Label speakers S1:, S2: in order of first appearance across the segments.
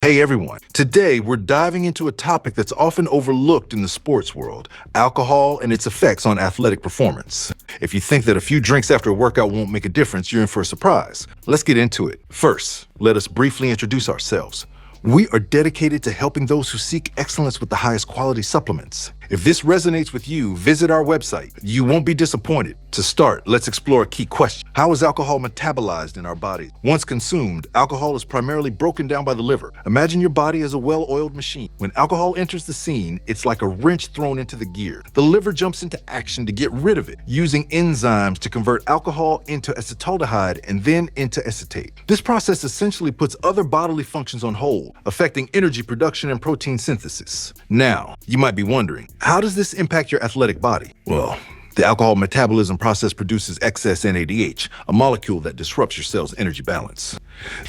S1: Hey everyone, today we're diving into a topic that's often overlooked in the sports world, alcohol and its effects on athletic performance. If you think that a few drinks after a workout won't make a difference, you're in for a surprise. Let's get into it. First, let us briefly introduce ourselves. We are dedicated to helping those who seek excellence with the highest quality supplements. If this resonates with you, visit our website. You won't be disappointed. To start, let's explore a key question. How is alcohol metabolized in our bodies? Once consumed, alcohol is primarily broken down by the liver. Imagine your body as a well-oiled machine. When alcohol enters the scene, it's like a wrench thrown into the gear. The liver jumps into action to get rid of it, using enzymes to convert alcohol into acetaldehyde and then into acetate. This process essentially puts other bodily functions on hold, affecting energy production and protein synthesis. Now, you might be wondering, how does this impact your athletic body? Well, the alcohol metabolism process produces excess NADH, a molecule that disrupts your cell's energy balance.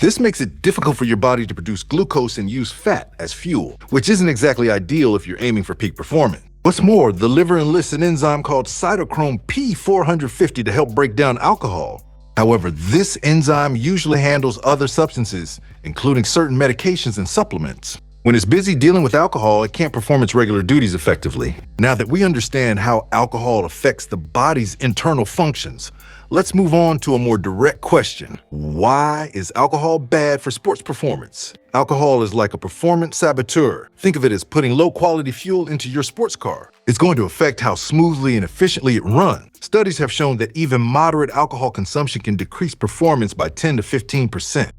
S1: This makes it difficult for your body to produce glucose and use fat as fuel, which isn't exactly ideal if you're aiming for peak performance. What's more, the liver enlists an enzyme called cytochrome P450 to help break down alcohol. However, this enzyme usually handles other substances, including certain medications and supplements. When it's busy dealing with alcohol, it can't perform its regular duties effectively. Now that we understand how alcohol affects the body's internal functions, let's move on to a more direct question. Why is alcohol bad for sports performance? Alcohol is like a performance saboteur. Think of it as putting low-quality fuel into your sports car. It's going to affect how smoothly and efficiently it runs. Studies have shown that even moderate alcohol consumption can decrease performance by 10 to 15%.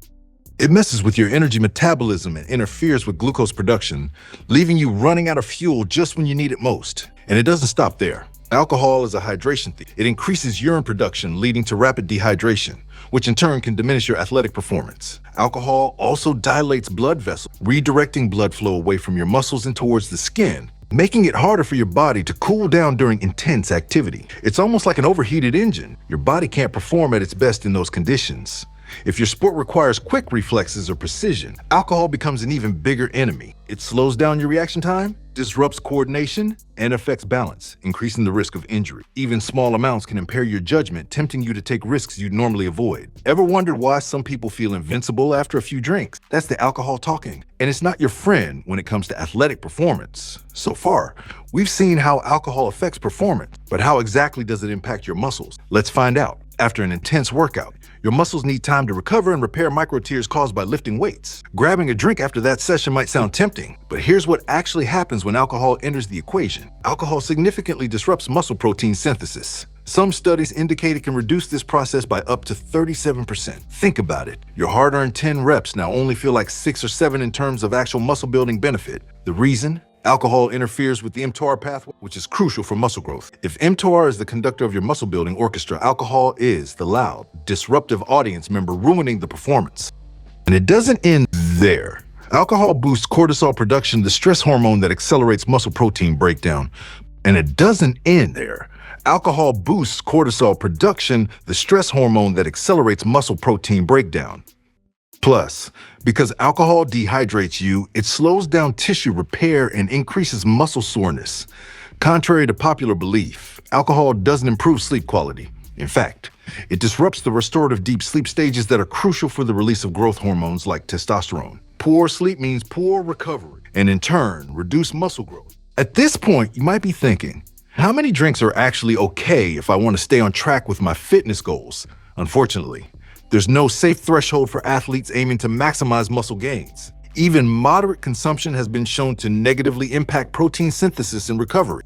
S1: It messes with your energy metabolism and interferes with glucose production, leaving you running out of fuel just when you need it most. And it doesn't stop there. Alcohol is a hydration thief. It increases urine production, leading to rapid dehydration, which in turn can diminish your athletic performance. Alcohol also dilates blood vessels, redirecting blood flow away from your muscles and towards the skin, making it harder for your body to cool down during intense activity. It's almost like an overheated engine. Your body can't perform at its best in those conditions. If your sport requires quick reflexes or precision, alcohol becomes an even bigger enemy. It slows down your reaction time, disrupts coordination, and affects balance, increasing the risk of injury. Even small amounts can impair your judgment, tempting you to take risks you'd normally avoid. Ever wondered why some people feel invincible after a few drinks? That's the alcohol talking, and it's not your friend when it comes to athletic performance. So far, we've seen how alcohol affects performance, but how exactly does it impact your muscles? Let's find out. After an intense workout, your muscles need time to recover and repair micro-tears caused by lifting weights. Grabbing a drink after that session might sound tempting, but here's what actually happens when alcohol enters the equation. Alcohol significantly disrupts muscle protein synthesis. Some studies indicate it can reduce this process by up to 37%. Think about it. Your hard-earned 10 reps now only feel like 6 or 7 in terms of actual muscle-building benefit. The reason? Alcohol interferes with the mTOR pathway, which is crucial for muscle growth. If mTOR is the conductor of your muscle-building orchestra, alcohol is the loud, disruptive audience member ruining the performance. And it doesn't end there. Alcohol boosts cortisol production, the stress hormone that accelerates muscle protein breakdown. And it doesn't end there. Alcohol boosts cortisol production, the stress hormone that accelerates muscle protein breakdown. Plus, because alcohol dehydrates you, it slows down tissue repair and increases muscle soreness. Contrary to popular belief, alcohol doesn't improve sleep quality. In fact, it disrupts the restorative deep sleep stages that are crucial for the release of growth hormones like testosterone. Poor sleep means poor recovery, and in turn, reduced muscle growth. At this point, you might be thinking, how many drinks are actually okay if I want to stay on track with my fitness goals? Unfortunately, there's no safe threshold for athletes aiming to maximize muscle gains. Even moderate consumption has been shown to negatively impact protein synthesis and recovery.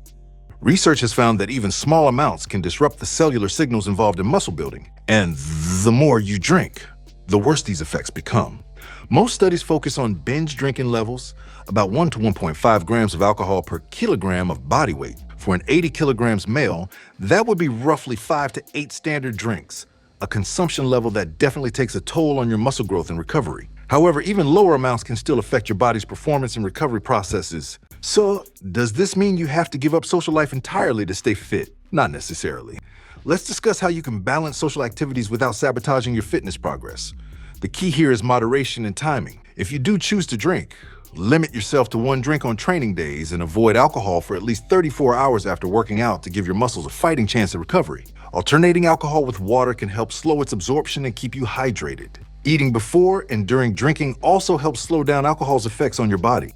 S1: Research has found that even small amounts can disrupt the cellular signals involved in muscle building. And the more you drink, the worse these effects become. Most studies focus on binge drinking levels, about 1 to 1.5 grams of alcohol per kilogram of body weight. For an 80 kilograms male, that would be roughly 5 to 8 standard drinks, a consumption level that definitely takes a toll on your muscle growth and recovery. However, even lower amounts can still affect your body's performance and recovery processes. So, does this mean you have to give up social life entirely to stay fit? Not necessarily. Let's discuss how you can balance social activities without sabotaging your fitness progress. The key here is moderation and timing. If you do choose to drink, limit yourself to 1 drink on training days and avoid alcohol for at least 34 hours after working out to give your muscles a fighting chance at recovery. Alternating alcohol with water can help slow its absorption and keep you hydrated. Eating before and during drinking also helps slow down alcohol's effects on your body.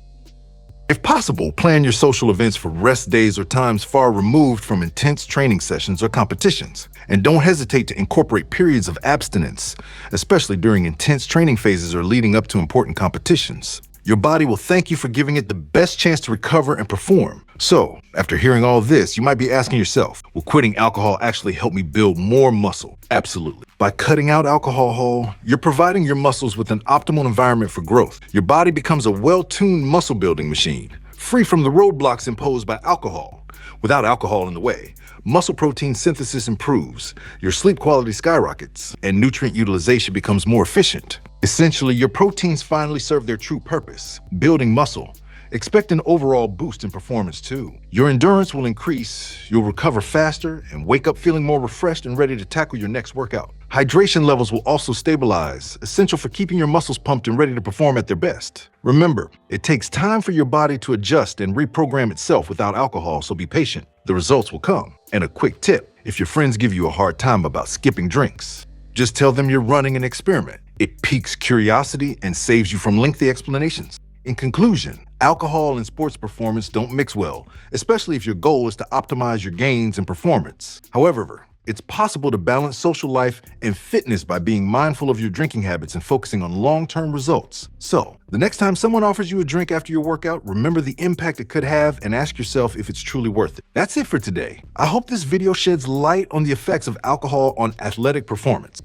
S1: If possible, plan your social events for rest days or times far removed from intense training sessions or competitions. And don't hesitate to incorporate periods of abstinence, especially during intense training phases or leading up to important competitions. Your body will thank you for giving it the best chance to recover and perform. So, after hearing all this, you might be asking yourself, will quitting alcohol actually help me build more muscle? Absolutely. By cutting out alcohol, you're providing your muscles with an optimal environment for growth. Your body becomes a well-tuned muscle-building machine, free from the roadblocks imposed by alcohol. Without alcohol in the way, muscle protein synthesis improves, your sleep quality skyrockets, and nutrient utilization becomes more efficient. Essentially, your proteins finally serve their true purpose, building muscle. Expect an overall boost in performance too. Your endurance will increase, you'll recover faster, and wake up feeling more refreshed and ready to tackle your next workout. Hydration levels will also stabilize, essential for keeping your muscles pumped and ready to perform at their best. Remember, it takes time for your body to adjust and reprogram itself without alcohol, so be patient. The results will come. And a quick tip, if your friends give you a hard time about skipping drinks, just tell them you're running an experiment. It piques curiosity and saves you from lengthy explanations. In conclusion, alcohol and sports performance don't mix well, especially if your goal is to optimize your gains and performance. However, it's possible to balance social life and fitness by being mindful of your drinking habits and focusing on long-term results. So, the next time someone offers you a drink after your workout, remember the impact it could have and ask yourself if it's truly worth it. That's it for today. I hope this video sheds light on the effects of alcohol on athletic performance.